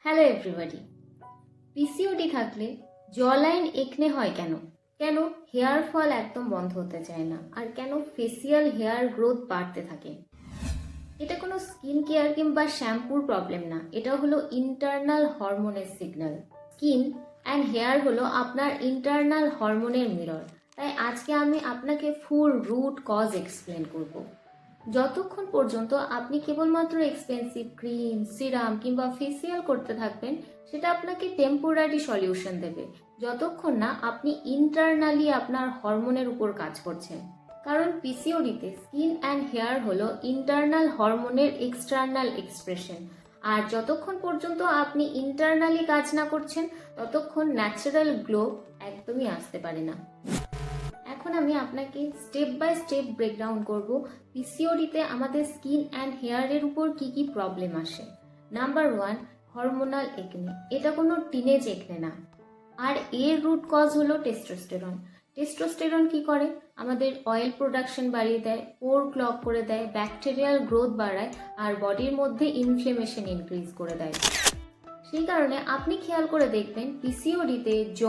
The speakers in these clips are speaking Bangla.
Hello everybody. পিসিওডি থাকলে জ লাইন একনে হয় কেন? কেন হেয়ার ফল একদম বন্ধ হতে চায় না? আর কেন ফেসিয়াল হেয়ার গ্রোথ বাড়তে থাকে? এটা কোনো স্কিন কেয়ার কিংবা শ্যাম্পুর প্রবলেম না, এটা হলো ইন্টারনাল হরমোনের সিগন্যাল। স্কিন অ্যান্ড হেয়ার হলো আপনার ইন্টারনাল হরমোনের মিরর। তাই আজকে আমি আপনাকে ফুল রুট কজ এক্সপ্লেন করব। যতক্ষণ পর্যন্ত আপনি কেবলমাত্র এক্সপেন্সিভ ক্রিম, সিরাম কিংবা ফেসিয়াল করতে থাকবেন, সেটা আপনাকে টেম্পোরারি সলিউশন দেবে, যতক্ষণ না আপনি ইন্টারনালি আপনার হরমোনের উপর কাজ করছেন। কারণ পিসিওডিতে স্কিন অ্যান্ড হেয়ার হলো ইন্টারনাল হরমোনের এক্সটার্নাল এক্সপ্রেশন, আর যতক্ষণ পর্যন্ত আপনি ইন্টারনালি কাজ না করছেন ততক্ষণ ন্যাচারাল গ্লো একদমই আসতে পারে না। এখন আমি আপনাকে স্টেপ বাই স্টেপ ব্রেকডাউন করব পিসিওডিতে আমাদের স্কিন অ্যান্ড হেয়ারের উপর কি কি প্রবলেম আসে। Number 1, hormonal একনে। এটা কোনো টিনেজ একনে না, আর এর রুট কজ হলো টেস্টোস্টেরন। টেস্টোস্টেরন কি করে? আমাদের অয়েল প্রোডাকশন বাড়িয়ে দেয়, পোর ক্লগ করে দেয়, ব্যাকটেরিয়াল গ্রোথ বাড়ায়, আর বডির মধ্যে ইনফ্লেমেশন ইনক্রিজ করে দেয়। সেই কারণে আপনি খেয়াল করে দেখবেন পিসিওডিতে জ,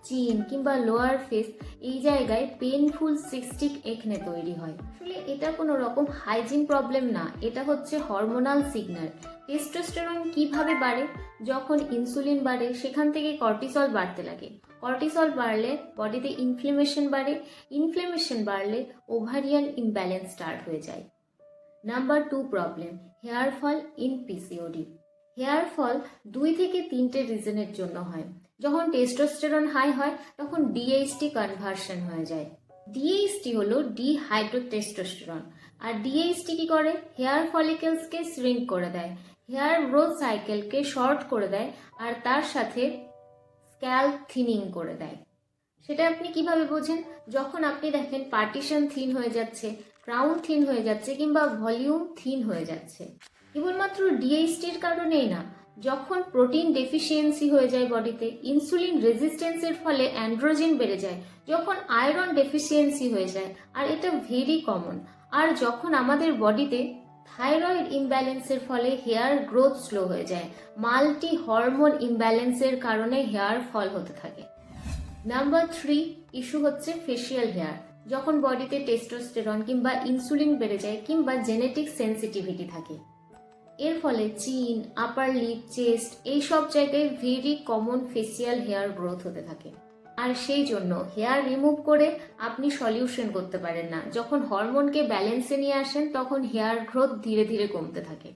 চিন কিংবা লোয়ার ফেস এই জায়গায় পেইনফুল সিস্টিক একনে তৈরি হয়। আসলে এটা কোনো রকম হাইজিন প্রবলেম না, এটা হচ্ছে হরমোনাল সিগন্যাল। টেস্টোস্টেরন কিভাবে বাড়ে? যখন ইনসুলিন বাড়ে সেখান থেকে কর্টিসল বাড়তে লাগে। কর্টিসল বাড়লে বডিতে ইনফ্লেমেশন বাড়ে, ইনফ্লেমেশন বাড়লে ওভারিয়ান ইমব্যালেন্স স্টার্ট হয়ে যায়। Number 2 problem, hair fall in PCOD. Hair fall 2 থেকে 3টে রিজনের জন্য হয়। যখন টেস্টোস্টেরন হাই হয় তখন ডিএইচটি কনভার্সন হয়ে যায়। ডিএইচটি হলো ডিহাইড্রোটেস্টোস্টেরন, আর ডিএইচটি কি করে? হেয়ার ফলিকেলসকে শ্রিঙ্ক করে দেয়, হেয়ার গ্রোথ সাইকেলকে শর্ট করে দেয়, আর তার সাথে স্ক্যাল্প থিনিং করে দেয়। সেটা আপনি কিভাবে বোঝেন? যখন আপনি দেখেন পার্টিশন থিন হয়ে যাচ্ছে, ক্রাউন থিন হয়ে যাচ্ছে কিংবা ভলিউম থিন হয়ে যাচ্ছে। কেবলমাত্র ডিএইচটির কারণেই না, যখন প্রোটিন ডেফিসিয়েন্সি হয়ে যায় বডিতে, ইনসুলিন রেজিস্ট্যান্সের ফলে অ্যান্ড্রোজেন বেড়ে যায়, যখন আয়রন ডেফিসিয়েন্সি হয়ে যায়, আর এটা ভেরি কমন, আর যখন আমাদের বডিতে থাইরয়েড ইমব্যালেন্সের ফলে হেয়ার গ্রোথ স্লো হয়ে যায়, মাল্টি হরমোন ইমব্যালেন্সের কারণে হেয়ার ফল হতে থাকে। নাম্বার 3 ইস্যু হচ্ছে ফেসিয়াল হেয়ার। যখন বডিতে টেস্টোস্টেরন কিংবা ইনসুলিন বেড়ে যায় কিংবা জেনেটিক সেন্সিটিভিটি থাকে, এর ফলে চিন, আপার লিপ, চেস্ট এই সব জায়গায় very common facial hair growth হতে থাকে। আর সেই জন্য হেয়ার রিমুভ করে আপনি সলিউশন করতে পারেন না। যখন হরমোনকে ব্যালেন্সে নিয়ে আসেন তখন হেয়ার গ্রোথ ধীরে ধীরে কমতে থাকে।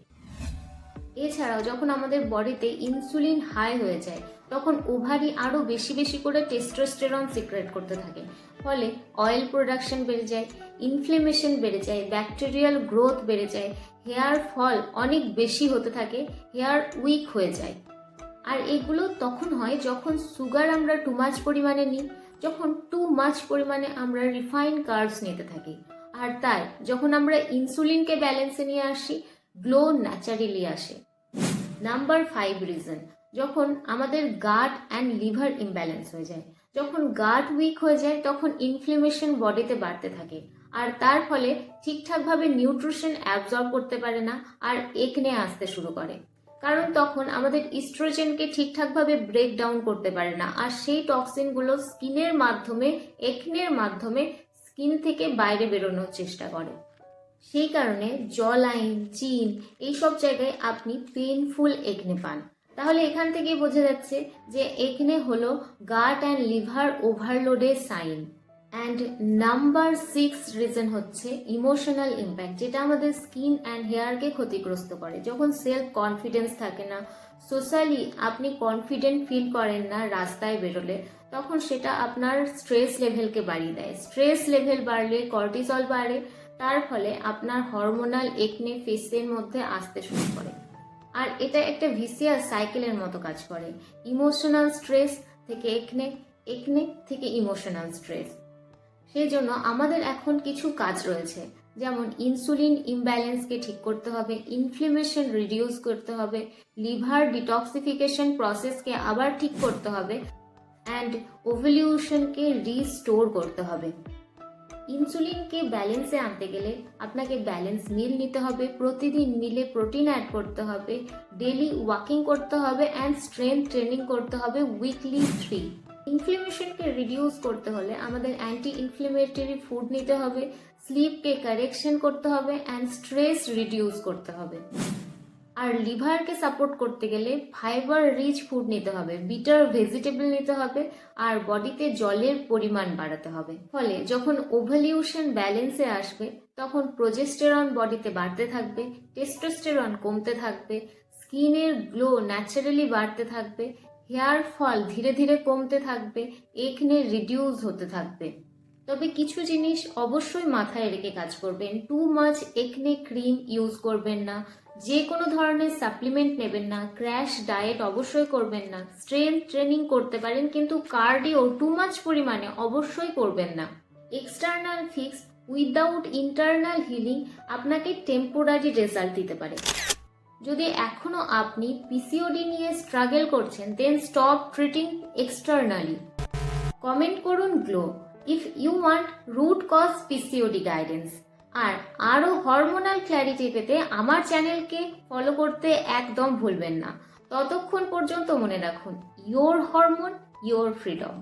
এছাড়াও যখন আমাদের বডিতে ইনসুলিন হাই হয়ে যায় তখন ওভারি আরও বেশি বেশি করে টেস্টোস্টেরন সিক্রেট করতে থাকে, ফলে অয়েল প্রোডাকশন বেড়ে যায়, ইনফ্লেমেশন বেড়ে যায়, ব্যাকটেরিয়াল গ্রোথ বেড়ে যায়, হেয়ার ফল অনেক বেশি হতে থাকে, হেয়ার উইক হয়ে যায়। আর এগুলো তখন হয় যখন সুগার আমরা টু মাছ পরিমাণে নিই, যখন টু মাছ পরিমাণে আমরা রিফাইন কার্বস নিতে থাকি, আর তাই যখন আমরা ইনসুলিনকে ব্যালেন্সে নিয়ে আসি, গ্লো ন্যাচারালি আসে। নাম্বার 5 রিজন, যখন আমাদের গাট অ্যান্ড লিভার ইমব্যালেন্স হয়ে যায়। যখন গাট উইক হয়ে যায় তখন ইনফ্লেমেশন বডিতে বাড়তে থাকে, আর তার ফলে ঠিকঠাকভাবে নিউট্রিশন অ্যাবজর্ব করতে পারে না, আর একনে আসতে শুরু করে। কারণ তখন আমাদের ইস্ট্রোজেনকে ঠিকঠাকভাবে ব্রেক ডাউন করতে পারে না, আর সেই টক্সিনগুলো স্কিনের মাধ্যমে, একনের মাধ্যমে স্কিন থেকে বাইরে বেরোনোর চেষ্টা করে। সেই কারণে জ লাইন, চিন এইসব জায়গায় আপনি পেইনফুল একনে পান। তাহলে এখান থেকেই বোঝা যাচ্ছে যে একনে হলো গাট অ্যান্ড লিভার ওভারলোডের সাইন। অ্যান্ড নাম্বার 6 রিজন হচ্ছে ইমোশনাল ইম্প্যাক্ট, যেটা আমাদের স্কিন অ্যান্ড হেয়ারকে ক্ষতিগ্রস্ত করে। যখন সেলফ কনফিডেন্স থাকে না, সোশ্যালি আপনি কনফিডেন্ট ফিল করেন না রাস্তায় বেরোলে, তখন সেটা আপনার স্ট্রেস লেভেলকে বাড়িয়ে দেয়। স্ট্রেস লেভেল বাড়লে কর্টিসল বাড়ে, তার ফলে আপনার হরমোনাল একনে ফেসের মধ্যে আসতে শুরু করে, আর এটা একটা ভিসিয়াস সাইকেলের মতো কাজ করে। ইমোশনাল স্ট্রেস থেকে একনে, একনে থেকে ইমোশনাল স্ট্রেস। সেই জন্য আমাদের এখন কিছু কাজ রয়েছে, যেমন ইনসুলিন ইমব্যালেন্সকে ঠিক করতে হবে, ইনফ্লেমেশন রিডিউস করতে হবে, লিভার ডিটক্সিফিকেশন প্রসেসকে আবার ঠিক করতে হবে, অ্যান্ড ওভলিউশনকে রিস্টোর করতে হবে। ইনসুলিনকে ব্যালেন্সে আনতে গেলে আপনাকে ব্যালেন্স মিল নিতে হবে, প্রতিদিন মিলে প্রোটিন অ্যাড করতে হবে, ডেলি ওয়াকিং করতে হবে অ্যান্ড স্ট্রেংথ ট্রেনিং করতে হবে উইকলি 3। ইনফ্লেমেশনকে রিডিউস করতে হলে আমাদের অ্যান্টি ইনফ্লেমেটরি ফুড নিতে হবে, স্লিপকে কারেকশন করতে হবে অ্যান্ড স্ট্রেস রিডিউস করতে হবে। আর লিভারকে সাপোর্ট করতে গেলে ফাইবার রিচ ফুড নিতে হবে, বিটার ভেজিটেবল নিতে হবে আর বডিতে জলের পরিমাণ বাড়াতে হবে। ফলে যখন ওভালিউশন ব্যালেন্সে আসবে তখন প্রোজেস্টেরন বডিতে বাড়তে থাকবে, টেস্টোস্টেরন কমতে থাকবে, স্কিনের গ্লো ন্যাচারালি বাড়তে থাকবে, হেয়ার ফল ধীরে ধীরে কমতে থাকবে, একনে রিডিউস হতে থাকবে। তবে কিছু জিনিস অবশ্যই মাথায় রেখে কাজ করবেন। টু মাচ একনে ক্রিম ইউজ করবেন না, যে কোনো ধরনের সাপ্লিমেন্ট নেবেন না, ক্র্যাশ ডায়েট অবশ্যই করবেন না, স্ট্রেংথ ট্রেনিং করতে পারেন কিন্তু কার্ডিও টু মাচ পরিমাণে অবশ্যই করবেন না। External fix without internal healing আপনাকে টেম্পোরারি রেজাল্ট দিতে পারে। যদি এখনো আপনি পিসিওডি নিয়ে স্ট্রাগল করছেন, then stop treating externally. Comment করুন glow if you want root cause PCOD guidance. আর আরও হরমোনাল ক্ল্যারিটি পেতে আমার চ্যানেলকে ফলো করতে একদম ভুলবেন না। ততক্ষণ পর্যন্ত মনে রাখুন, ইয়োর হরমোন ইয়োর ফ্রিডম।